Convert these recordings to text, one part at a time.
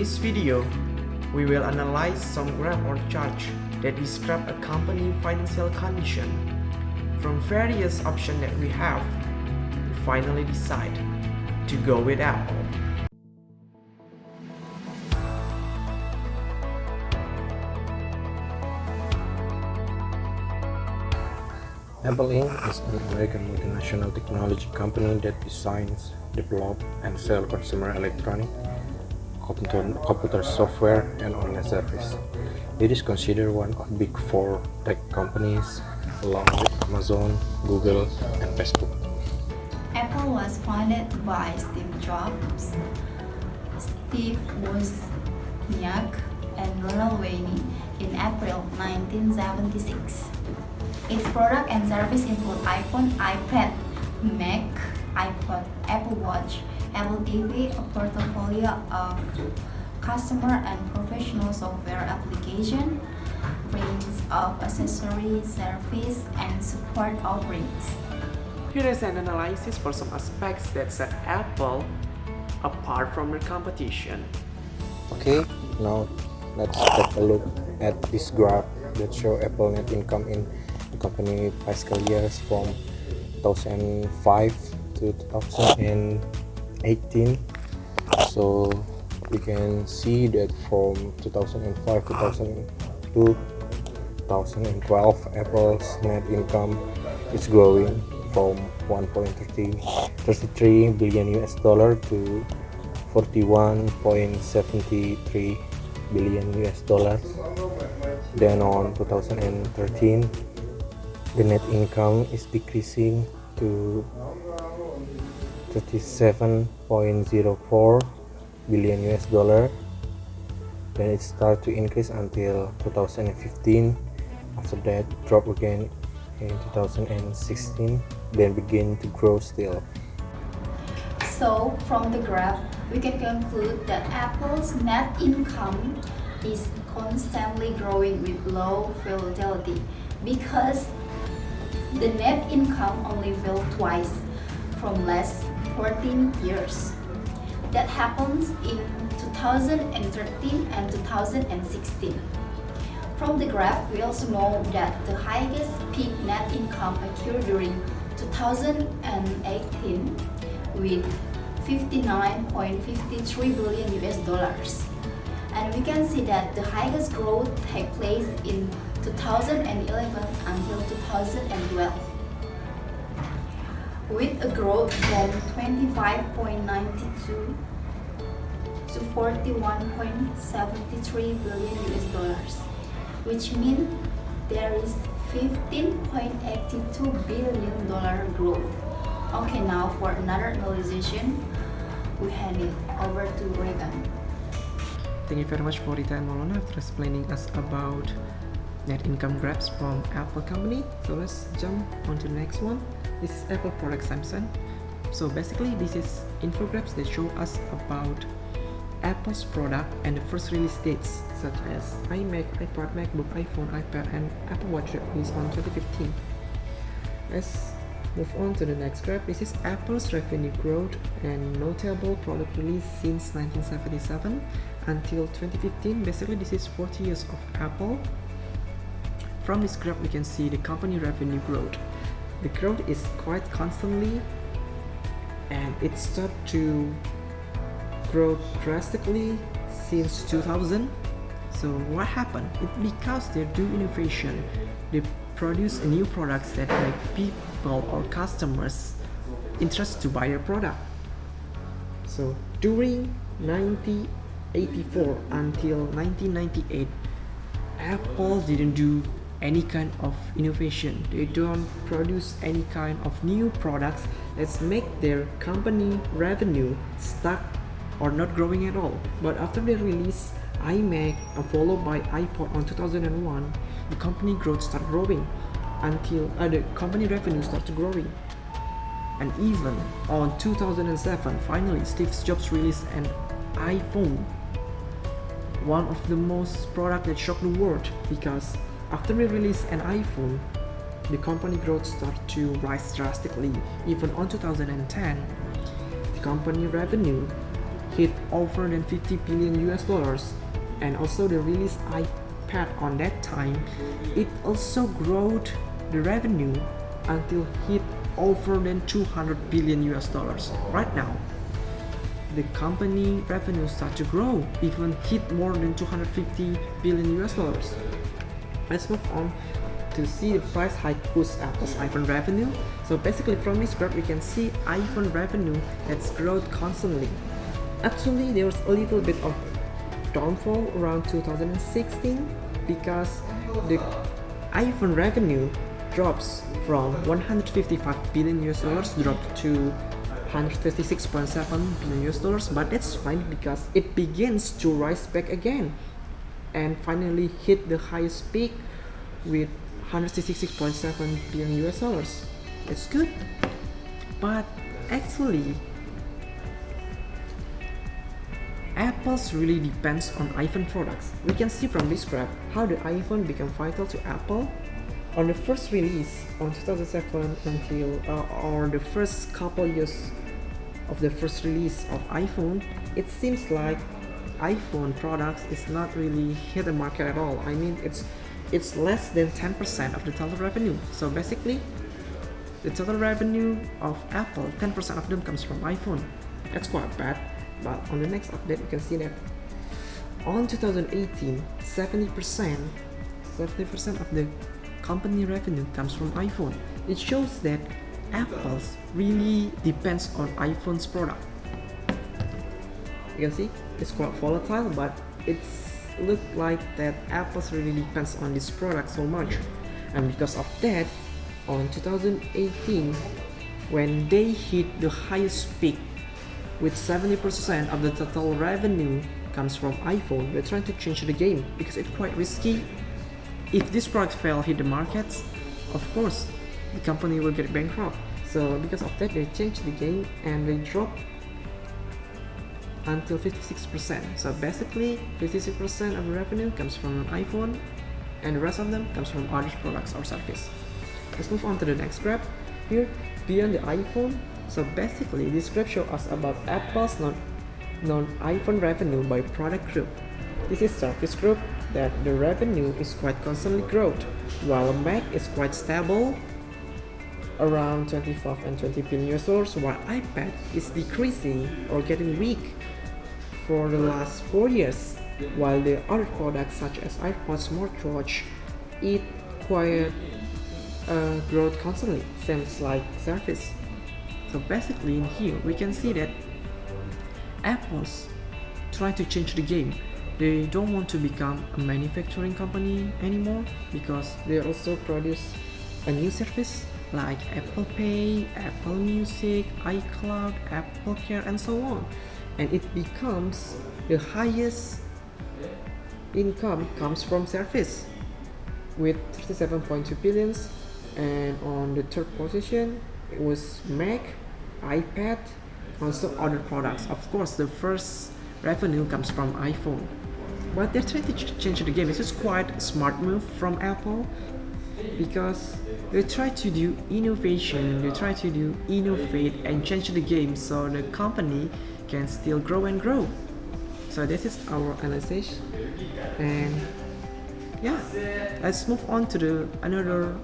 this video, we will analyze some graph or chart that describe a company's financial condition. From various options that we have, we finally decide to go with Apple. Apple Inc. is an American multinational technology company that designs, develops, and sells consumer electronics, computer software, and online service. It is considered one of the big four tech companies, along with Amazon, Google, and Facebook. Apple was founded by Steve Jobs, Steve Wozniak, and Ronald Wayne in April 1976. Its product and service include iPhone, iPad, Mac, iPod, Apple Watch, Apple TV, a portfolio of customer and professional software application, range of accessory service, and support offerings. Here is an analysis for some aspects that set Apple apart from their competition. Okay, now let's take a look at this graph that shows Apple net income in the company fiscal years from 2005 to 2018. So we can see that from 2005 to 2012, Apple's net income is growing from 1.33 billion US dollar to 41.73 billion US dollars. Then on 2013, the net income is decreasing to 37.04 billion US dollar. Then it starts to increase until 2015. After that, drop again in 2016, then begin to grow still. So, from the graph, we can conclude that Apple's net income is constantly growing with low volatility because the net income only fell twice from last 14 years. That happens in 2013 and 2016. From the graph, we also know that the highest peak net income occurred during 2018 with 59.53 billion US dollars. And we can see that the highest growth take place in 2011 until 2012, with a growth from 25.92 to 41.73 billion US dollars, which means there is $15.82 billion growth. Okay, now for another analyzation, we hand it over to Regan. Thank you very much for Rita and Maulana after explaining us about net income graphs from Apple company. So let's jump on to the next one. This is Apple product Samsung. So basically this is infographics that show us about Apple's product and the first release dates such as iMac, iPad, MacBook, iPhone, iPad, and Apple Watch that released on 2015. Let's move on to the next graph. This is Apple's revenue growth and notable product release since 1977 until 2015. Basically this is 40 years of Apple. From this graph we can see the company revenue growth. The growth is quite constantly and it started to grow drastically since 2000. So what happened? It's because they do innovation. They produce new products that make people or customers interested to buy their product. So during 1984 until 1998, Apple didn't do any kind of innovation. They don't produce any kind of new products that make their company revenue stuck or not growing at all. But after they release iMac and followed by iPod on 2001, the company growth started growing until the company revenue started growing. And even on 2007, finally Steve Jobs released an iPhone, one of the most product that shocked the world, because after we released an iPhone, the company growth started to rise drastically. Even on 2010, the company revenue hit over than 50 billion US dollars, and also the release iPad on that time, it also growed the revenue until hit over than 200 billion US dollars. Right now, the company revenue start to grow, even hit more than 250 billion US dollars. Let's move on to see the price hike push Apple's iPhone revenue. So basically from this graph we can see iPhone revenue has grown constantly. Actually there was a little bit of downfall around 2016 because the iPhone revenue drops from 155 billion US dollars dropped to 156.7 billion US dollars, but that's fine because it begins to rise back again and finally hit the highest peak with 166.7 billion US dollars. It's good, but actually Apple's really depends on iPhone products. We can see from this graph how the iPhone became vital to Apple. On the first release on 2007 until or the first couple years of the first release of iPhone, it seems like iPhone products is not really hit the market at all. I mean it's less than 10% of the total revenue. So basically the total revenue of Apple, 10% of them comes from iPhone. That's quite bad. But on the next update you can see that on 2018 70% of the company revenue comes from iPhone. It shows that Apple's really depends on iPhone's product. You can see it's quite volatile, but it's look like that Apple's really depends on this product so much, and because of that on 2018 when they hit the highest peak with 70% of the total revenue comes from iPhone, they're trying to change the game because it's quite risky. If this product fail hit the markets, of course the company will get bankrupt. So because of that they changed the game and they dropped until 56%. So basically 56% of the revenue comes from an iPhone and the rest of them comes from other products or service. Let's move on to the next graph. Here, beyond the iPhone, so basically this graph shows us about Apple's non-iPhone revenue by product group. This is service group that the revenue is quite constantly growth, while Mac is quite stable around 25 and 20 billion US dollars, while iPad is decreasing or getting weak for the last 4 years, while the other products such as iPod, smartwatch, it quite growth constantly, same like Surface. So basically in here we can see that Apple's trying to change the game. They don't want to become a manufacturing company anymore because they also produce a new service like Apple Pay, Apple Music, iCloud, Apple Care, and so on. And it becomes the highest income comes from service with 37.2 billions, and on the third position it was Mac, iPad, also other products. Of course the first revenue comes from iPhone, but they're trying to change the game. This is quite a smart move from Apple because they try to do innovation, they try to do innovate and change the game so the company can still grow and grow. So this is our analysis, and yeah, let's move on to the another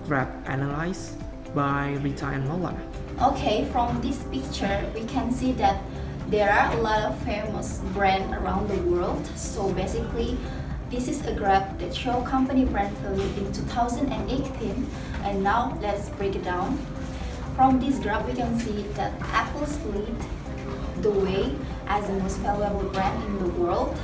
graph analyzed by Rita and Maulana. Okay, from this picture we can see that there are a lot of famous brands around the world. So basically this is a graph that shows company brand value in 2018, and now let's break it down. From this graph we can see that Apple's lead the way as the most valuable brand in the world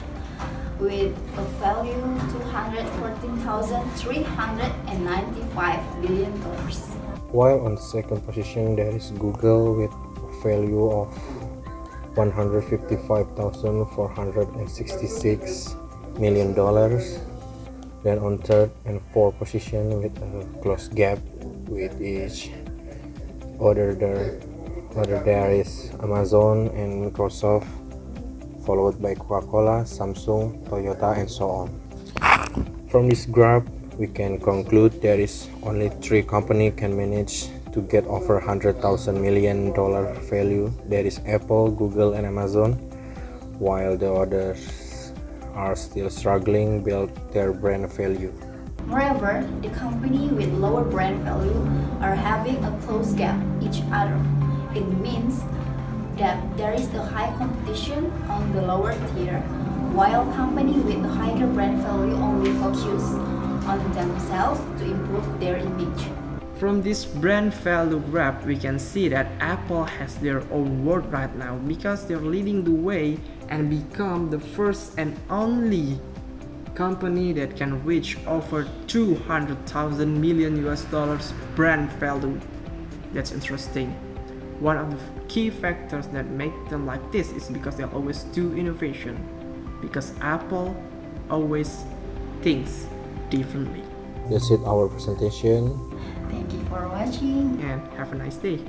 with a value $214,395 billion. While on the second position there is Google with a value of $155,466 million. Then on third and fourth position with a close gap with each other there is Amazon and Microsoft, followed by Coca-Cola, Samsung, Toyota, and so on. From this graph we can conclude there is only 3 companies can manage to get over $100,000 million value. There is Apple, Google, and Amazon. while the others are still struggling build their brand value. Moreover, the company with lower brand value are having a close gap each other. It means that there is a high competition on the lower tier, while company with a higher brand value only focus on themselves to improve their image. From this brand value graph, we can see that Apple has their own world right now because they're leading the way and become the first and only company that can reach over 200,000 million US dollars brand value. That's interesting. One of the key factors that make them like this is because they always do innovation, because Apple always thinks differently. That's it our presentation. Thank you for watching. And have a nice day.